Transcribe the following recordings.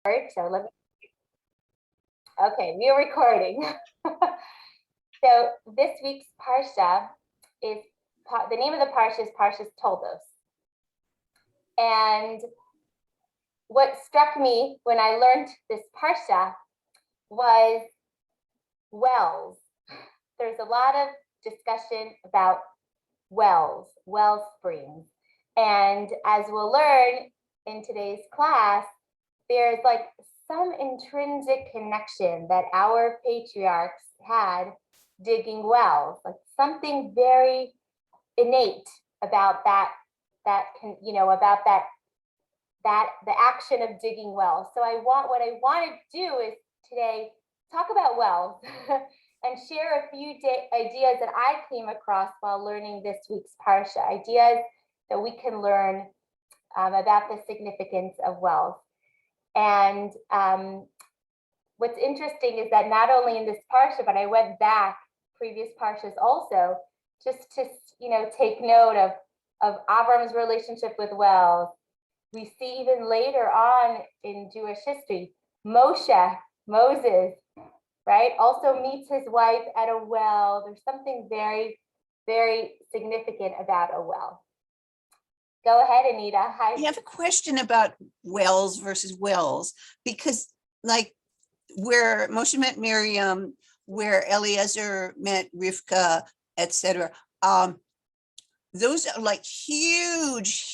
So let me, okay, we are recording. So this week's Parsha is, the name of the Parsha is Parshat Toldot. And what struck me when I learned this Parsha was wells. There's a lot of discussion about wells, well springs. And as we'll learn in today's class, there's like some intrinsic connection that our patriarchs had digging wells, like something very innate about that the action of digging wells. So what I want to do is today talk about wells and share a few ideas that I came across while learning this week's Parsha, ideas that we can learn about the significance of wells. And what's interesting is that not only in this Parsha, but I went back previous Parshas also, just to take note of Avram's relationship with wells. We see even later on in Jewish history, Moses, right, also meets his wife at a well. There's something very, very significant about a well. Go ahead, Anita. Hi. I have a question about wells versus wells, because like where Moshe met Miriam, where Eliezer met Rivka, etc. Those are like huge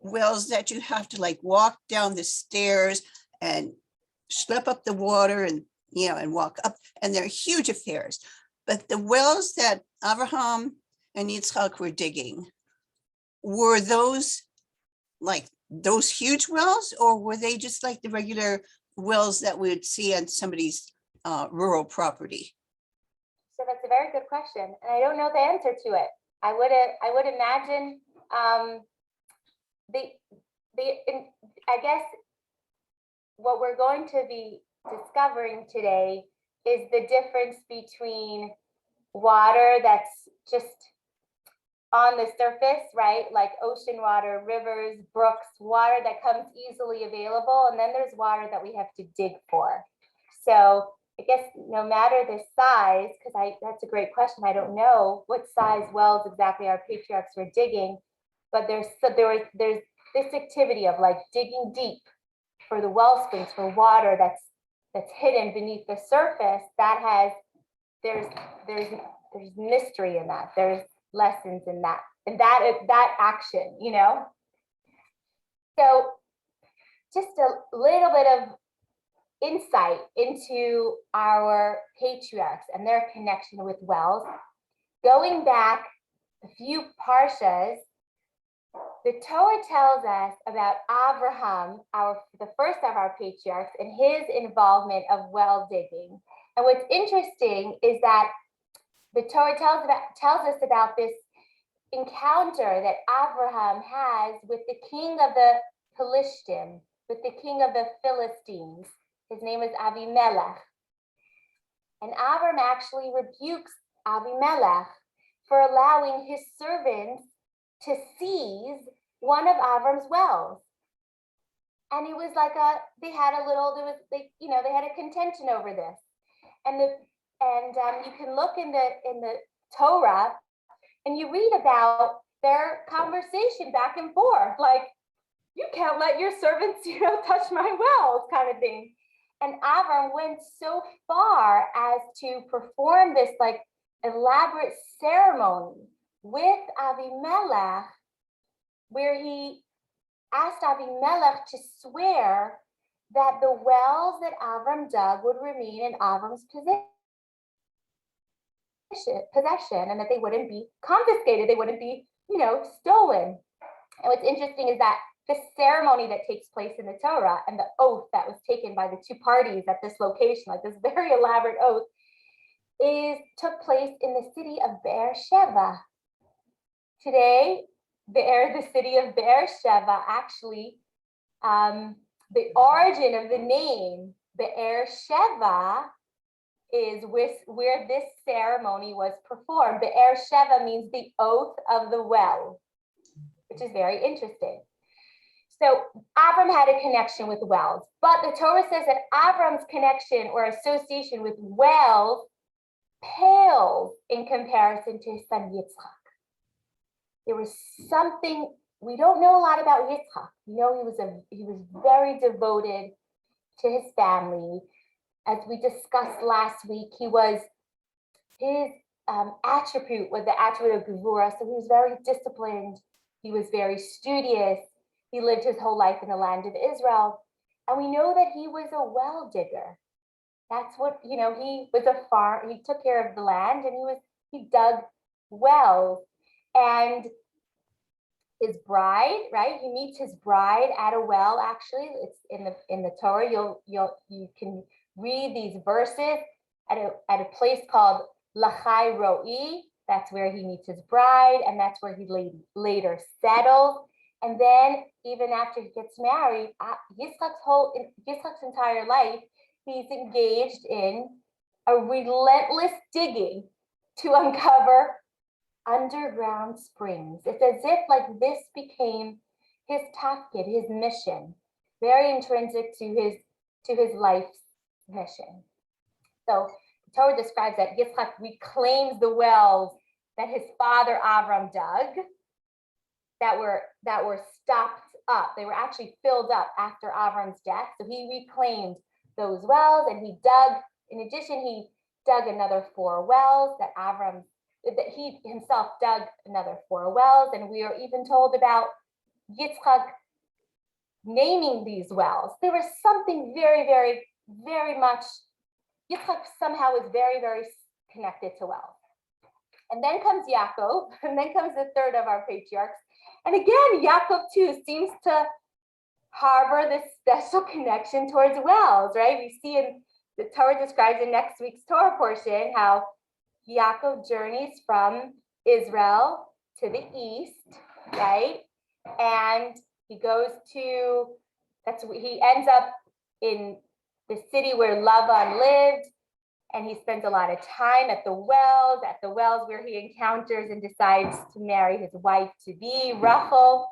wells that you have to like walk down the stairs and schlep up the water and walk up, and they're huge affairs. But the wells that Abraham and Yitzchak were digging, were those like those huge wells, or were they just like the regular wells that we would see on somebody's rural property? So that's a very good question, and I don't know the answer to it. I would imagine I guess what we're going to be discovering today is the difference between water that's just on the surface, right? Like ocean water, rivers, brooks, water that comes easily available. And then there's water that we have to dig for. So I guess no matter the size, because that's a great question. I don't know what size wells exactly our patriarchs were digging, but there's this activity of like digging deep for the well springs, for water that's hidden beneath the surface. There's mystery in that. There's lessons in that action, So just a little bit of insight into our patriarchs and their connection with wells. Going back a few parshas, the Torah tells us about Abraham, the first of our patriarchs, and his involvement of well digging. And what's interesting is that the Torah tells us about this encounter that Abraham has with the king of the Philistines, with the king of the Philistines. His name is Abimelech. And Abram actually rebukes Abimelech for allowing his servants to seize one of Abram's wells. And it was like they had a contention over this. And you can look in the Torah and you read about their conversation back and forth, like, you can't let your servants, touch my wells, kind of thing. And Avram went so far as to perform this like elaborate ceremony with Abimelech, where he asked Abimelech to swear that the wells that Avram dug would remain in Avram's possession, and that they wouldn't be confiscated, they wouldn't be, stolen. And what's interesting is that the ceremony that takes place in the Torah and the oath that was taken by the two parties at this location, like this very elaborate oath, took place in the city of Beersheba. Today, the city of Beersheba, actually, the origin of the name Beersheba is where this ceremony was performed. Beersheba means the oath of the well, which is very interesting. So Avram had a connection with wells, but the Torah says that Avram's connection or association with wells pales in comparison to his son Yitzchak. There was something, we don't know a lot about Yitzchak. We know he was very devoted to his family. As we discussed last week, his attribute was the attribute of Gevurah. So he was very disciplined. He was very studious. He lived his whole life in the land of Israel. And we know that he was a well digger. That's what, he was a farm. He took care of the land and he dug wells. And his bride, right? He meets his bride at a well. Actually, it's in the Torah. You can read these verses at a place called Lachai Roi. That's where he meets his bride, and that's where he later settles. And then, even after he gets married, Yitzchak's entire life, he's engaged in a relentless digging to uncover underground springs. It's as if like this became his tafkid, his mission, very intrinsic to his life's mission. So the Torah describes that Yitzchak reclaims the wells that his father Avram dug that were stopped up. They were actually filled up after Avram's death. So he reclaimed those wells, and in addition, he dug another 4 wells that he himself dug another 4 wells. And we are even told about Yitzchak naming these wells. There was something very, very, very much, Yitzchak somehow was very, very connected to wells. And then comes Yaakov, and then comes the third of our patriarchs. And again, Yaakov too seems to harbor this special connection towards wells, right? We see in the Torah describes in next week's Torah portion how Yaakov journeys from Israel to the east, right? And he ends up in the city where Lavan lived, and he spends a lot of time at the wells where he encounters and decides to marry his wife to be Rachel.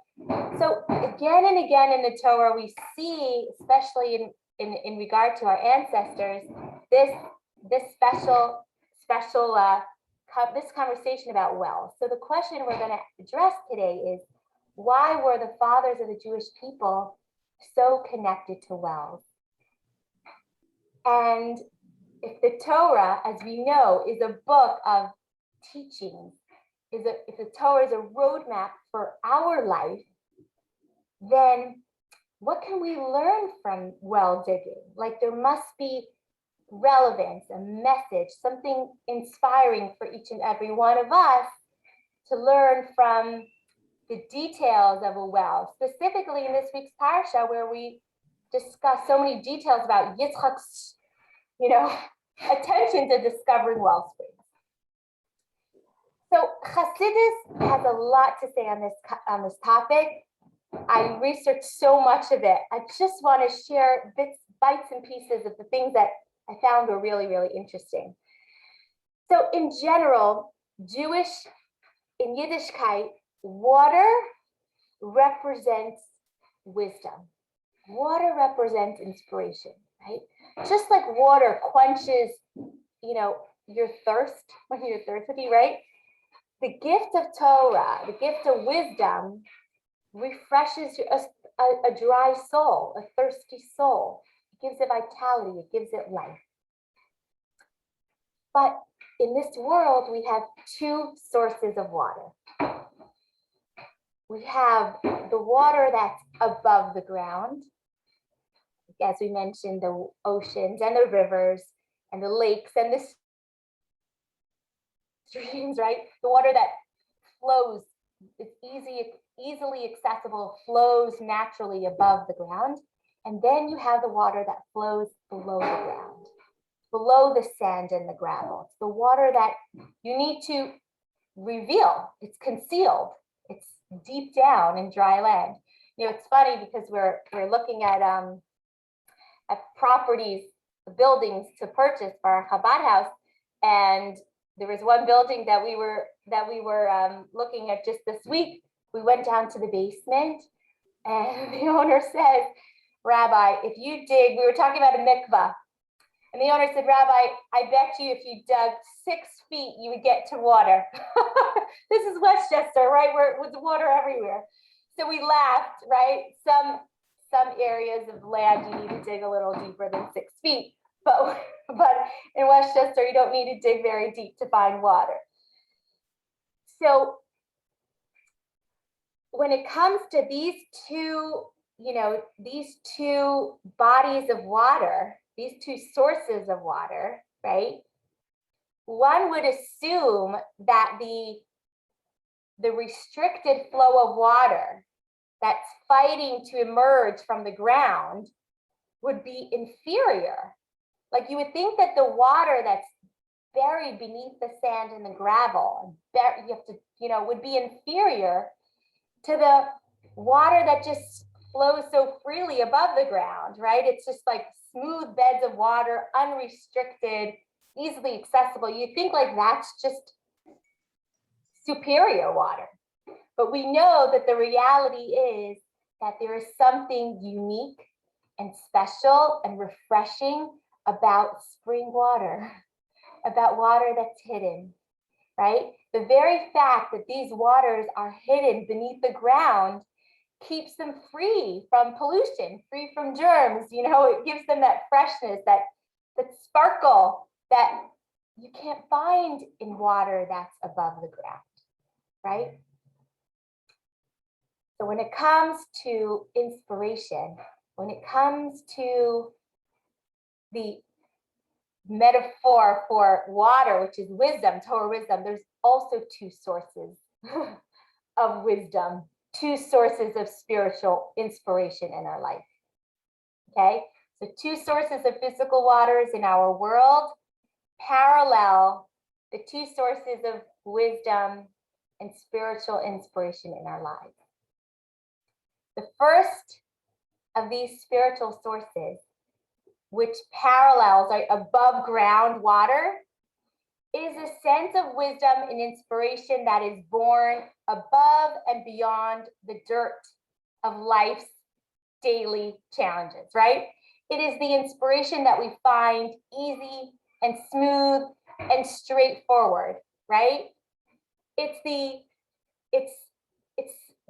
So again and again in the Torah, we see, especially in regard to our ancestors, this special this conversation about wells. So the question we're going to address today is, why were the fathers of the Jewish people so connected to wells? And if the Torah, as we know, is a book of teachings, if the Torah is a roadmap for our life, then what can we learn from well digging? Like, there must be relevance, a message, something inspiring for each and every one of us to learn from the details of a well, specifically in this week's parsha, where we discuss so many details about Yitzchak's, attention to discovering well springs. So Chassidus has a lot to say on this topic. I researched so much of it. I just want to share bites and pieces of the things that I found were really, really interesting. So in general, in Yiddishkeit, water represents wisdom. Water represents inspiration, right? Just like water quenches, your thirst when you're thirsty, right? The gift of Torah, the gift of wisdom, refreshes a dry soul, a thirsty soul. It gives it vitality, it gives it life. But in this world, we have 2 sources of water. We have the water that's above the ground, as we mentioned, the oceans and the rivers and the lakes and the streams, right? The water that flows, is easily accessible, flows naturally above the ground. And then you have the water that flows below the ground, below the sand and the gravel. It's the water that you need to reveal. It's concealed. It's deep down in dry land. It's funny because we're looking at properties, buildings to purchase for our Chabad house, and there was one building that we were looking at just this week. We went down to the basement, And the owner says, Rabbi, if you dig, we were talking about a mikvah. And the owner said, Rabbi, I bet you if you dug 6 feet, you would get to water. This is Westchester, right? Where with water everywhere. So we laughed, right? Some areas of land you need to dig a little deeper than 6 feet. But in Westchester, you don't need to dig very deep to find water. So when it comes to these two, these two bodies of water, these two sources of water, right? One would assume that the restricted flow of water that's fighting to emerge from the ground would be inferior. Like you would think that the water that's buried beneath the sand and the gravel, you have to, would be inferior to the water that just flows so freely above the ground, right? It's just like smooth beds of water, unrestricted, easily accessible. You think like that's just superior water. But we know that the reality is that there is something unique and special and refreshing about spring water, about water that's hidden, right? The very fact that these waters are hidden beneath the ground keeps them free from pollution, free from germs. It gives them that freshness, that sparkle that you can't find in water that's above the ground, right? So when it comes to inspiration, when it comes to the metaphor for water, which is wisdom, Torah wisdom, there's also 2 sources of wisdom, 2 sources of spiritual inspiration in our life. Okay, so 2 sources of physical waters in our world parallel the 2 sources of wisdom and spiritual inspiration in our lives. The first of these spiritual sources, which parallels above ground water, is a sense of wisdom and inspiration that is born above and beyond the dirt of life's daily challenges, right? It is the inspiration that we find easy and smooth and straightforward, right?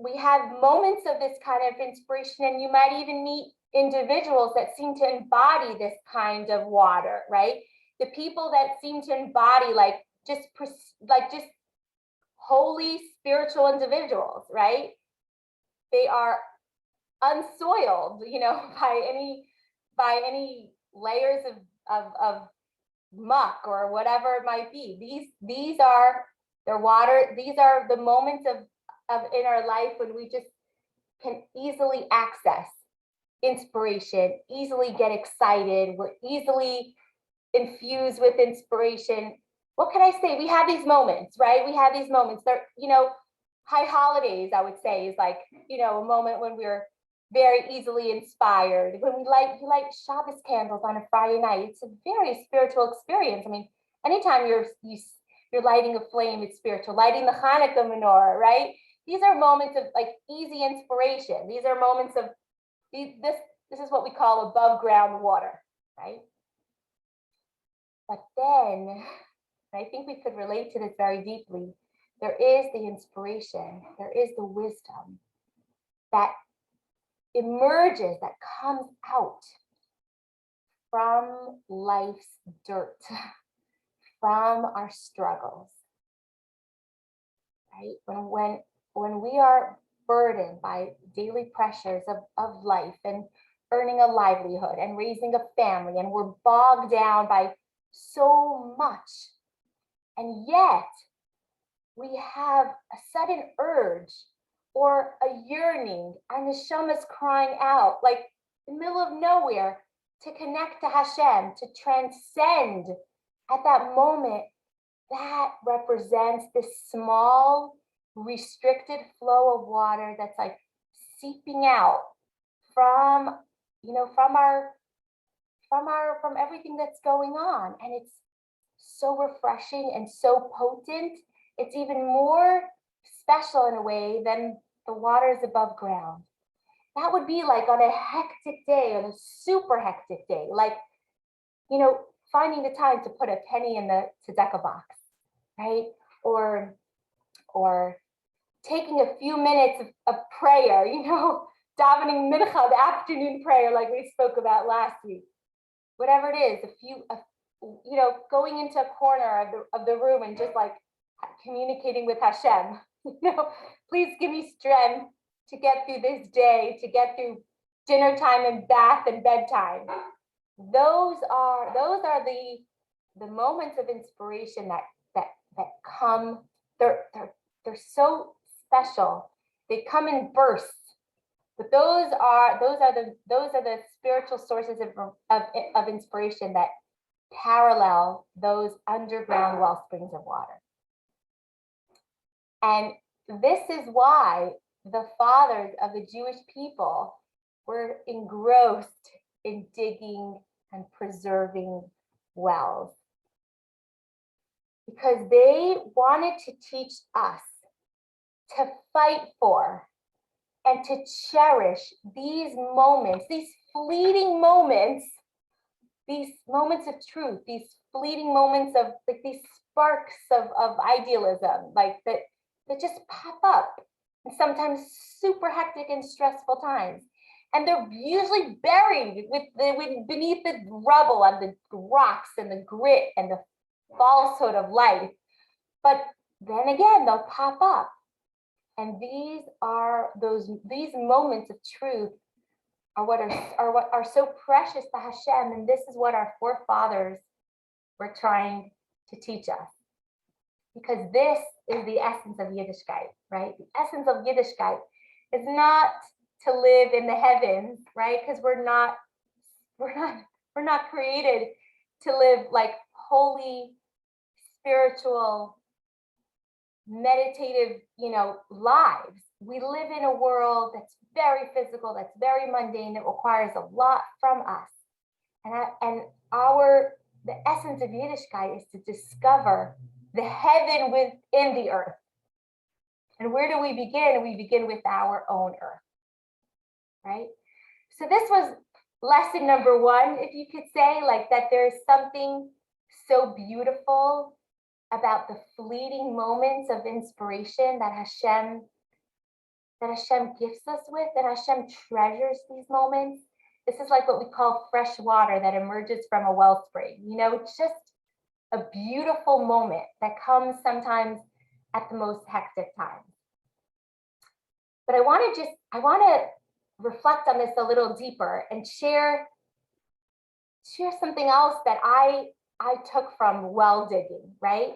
We have moments of this kind of inspiration, and you might even meet individuals that seem to embody this kind of water, right? The people that seem to embody just holy spiritual individuals, right? They are unsoiled, by any layers of muck or whatever it might be. These are their water. These are the moments of in our life when we just can easily access inspiration, easily get excited. We're easily infused with inspiration. What can I say? We have these moments, right? We have these moments. They're, high holidays, I would say, is like, a moment when we're very easily inspired. When you light Shabbos candles on a Friday night, it's a very spiritual experience. I mean, anytime you're lighting a flame, it's spiritual. Lighting the Hanukkah menorah, right? These are moments of easy inspiration. These are moments of this is what we call above ground water, right? But then, and I think we could relate to this very deeply, there is the inspiration, there is the wisdom that emerges, that comes out from life's dirt, from our struggles, right? When we are burdened by daily pressures of life and earning a livelihood and raising a family, and we're bogged down by so much, and yet we have a sudden urge or a yearning, our neshama is crying out, like in the middle of nowhere, to connect to Hashem, to transcend at that moment. That represents this small, restricted flow of water that's seeping out from everything that's going on. And it's so refreshing and so potent. It's even more special in a way than the waters above ground. that would be like on a hectic day, on a super hectic day, like, finding the time to put a penny in the tzedakah box, right? Or taking a few minutes of prayer, davening mincha, the afternoon prayer, like we spoke about last week. Whatever it is, going into a corner of the room and just like communicating with Hashem. Please give me strength to get through this day, to get through dinner time and bath and bedtime. Those are the moments of inspiration that come. They're so special. They come in bursts. But those are the spiritual sources of inspiration that parallel those underground well springs of water. And this is why the fathers of the Jewish people were engrossed in digging and preserving wells, because they wanted to teach us to fight for and to cherish these moments, these fleeting moments, these moments of truth, these fleeting moments of like these sparks of idealism, like that just pop up, and sometimes super hectic and stressful times. And they're usually buried beneath the rubble and the rocks and the grit and the falsehood of life. But then again, they'll pop up. And these moments of truth are what are so precious to Hashem. And this is what our forefathers were trying to teach us. Because this is the essence of Yiddishkeit, right? The essence of Yiddishkeit is not to live in the heavens, right? Because we're not created to live like holy, spiritual, meditative, lives. We live in a world that's very physical, that's very mundane, that requires a lot from us. And the essence of Yiddishkeit is to discover the heaven within the earth. And where do we begin? We begin with our own earth, right? So this was lesson number one, if you could say, like that there's something so beautiful about the fleeting moments of inspiration that Hashem gifts us with, and Hashem treasures these moments. This is like what we call fresh water that emerges from a wellspring. It's just a beautiful moment that comes sometimes at the most hectic times. But I want to reflect on this a little deeper and share something else that I took from well digging, right?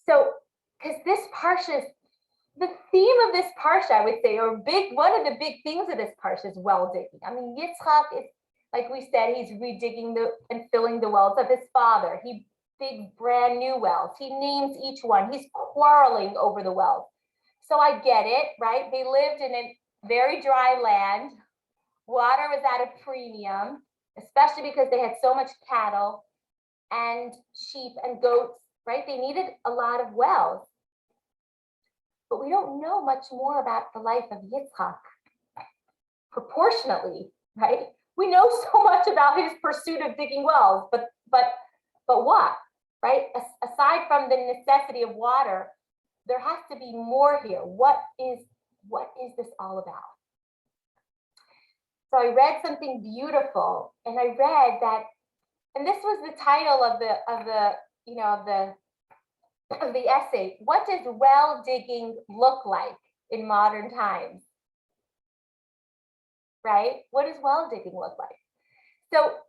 So, because this parsha, the theme of this parsha, I would say, or one of the big themes of this parsha is well digging. I mean, Yitzchak is, like we said, he's redigging and filling the wells of his father. He digs brand new wells. He names each one. He's quarreling over the wells. So I get it, right? They lived in a very dry land. Water was at a premium, especially because they had so much cattle and sheep and goats, right? They needed a lot of wells. But we don't know much more about the life of Yitzchak proportionately, right? We know so much about his pursuit of digging wells, but what, right? Aside from the necessity of water, there has to be more here. What is this all about? So I read something beautiful, and I read that, and this was the title of the essay. What does well digging look like in modern times? Right? What does well digging look like? So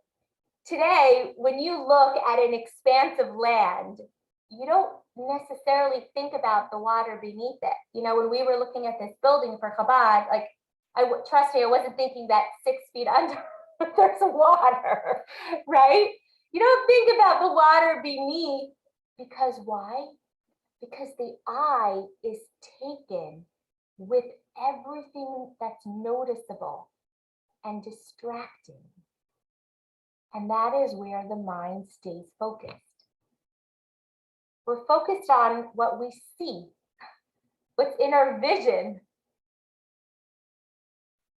today, when you look at an expanse of land, you don't necessarily think about the water beneath it. When we were looking at this building for Chabad, like, trust me, I wasn't thinking that 6 feet under there's water, right? You don't think about the water beneath, because why? Because the eye is taken with everything that's noticeable and distracting. And that is where the mind stays focused. We're focused on what we see, what's in our vision.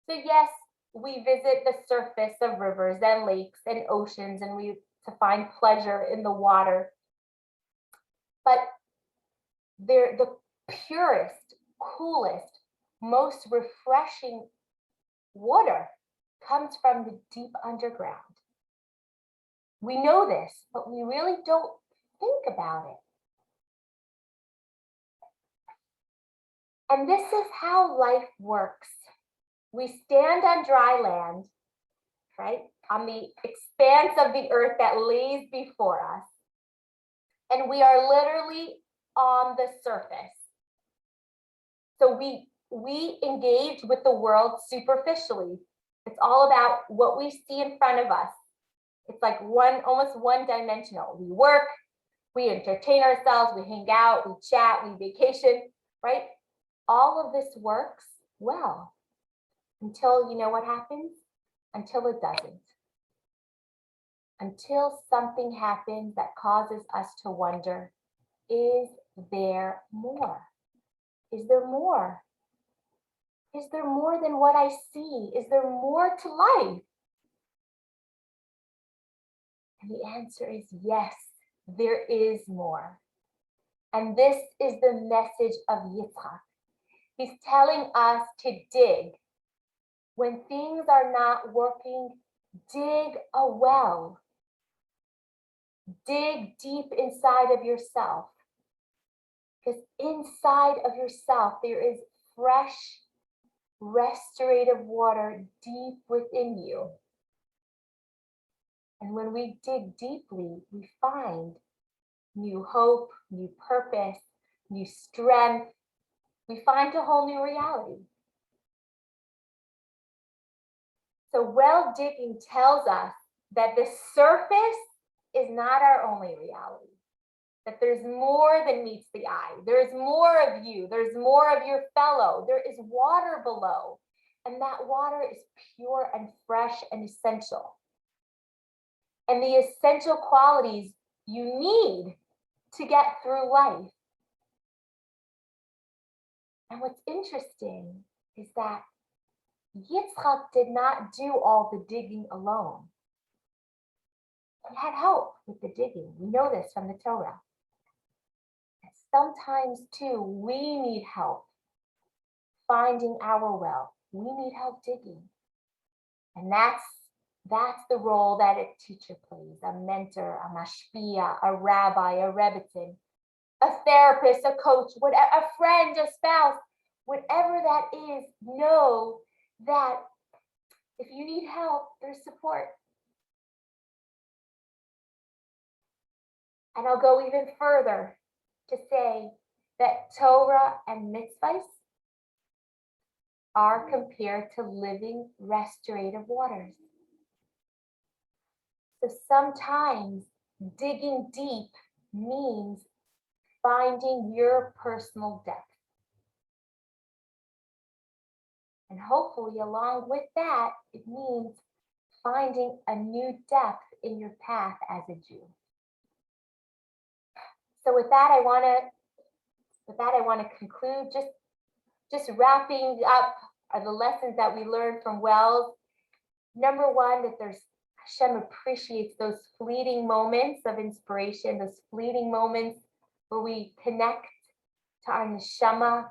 So yes, we visit the surface of rivers and lakes and oceans, and we to find pleasure in the water. But they're the purest, coolest, most refreshing water comes from the deep underground. We know this, but we really don't think about it. And this is how life works. We stand on dry land, right? On the expanse of the earth that lays before us. And we are literally on the surface. So we engage with the world superficially. It's all about what we see in front of us. It's like almost one-dimensional. We work, we entertain ourselves, we hang out, we chat, we vacation, right? All of this works well until you know what happens? Until it doesn't. Until something happens that causes us to wonder, is there more? Is there more? Is there more than what I see? Is there more to life? And the answer is yes, there is more. And this is the message of Yitzchak. He's telling us to dig. When things are not working, dig a well. Dig deep inside of yourself. Because inside of yourself, there is fresh, restorative water deep within you. And when we dig deeply, we find new hope, new purpose, new strength. We find a whole new reality. So well digging tells us that the surface is not our only reality, that there's more than meets the eye. There's more of you. There's more of your fellow. There is water below, and that water is pure and fresh and essential. And the essential qualities you need to get through life. And what's interesting is that Yitzchak did not do all the digging alone. He had help with the digging. We know this from the Torah. And sometimes too, we need help finding our well. We need help digging. And that's the role that a teacher plays, a mentor, a mashpia, a rabbi, a rebbitzin, a therapist, a coach, whatever, a friend, a spouse, whatever that is, know that if you need help, there's support. And I'll go even further to say that Torah and mitzvahs are compared to living restorative waters. So sometimes digging deep means finding your personal depth. And hopefully along with that, it means finding a new depth in your path as a Jew. So with that, I want to conclude just wrapping up the lessons that we learned from Wells. Number one, that Hashem appreciates those fleeting moments of inspiration, those fleeting moments where we connect to our neshama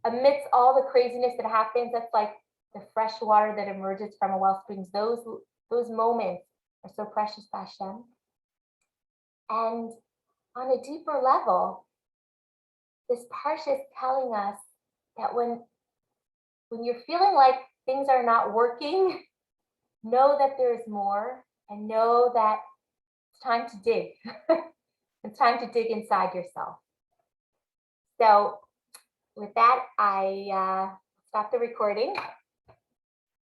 amidst all the craziness that happens. That's like the fresh water that emerges from a well springs. Those moments are so precious to Hashem. And on a deeper level, this parsha is telling us that when you're feeling like things are not working, know that there's more, and know that it's time to dig. It's time to dig inside yourself. So with that, I stop the recording.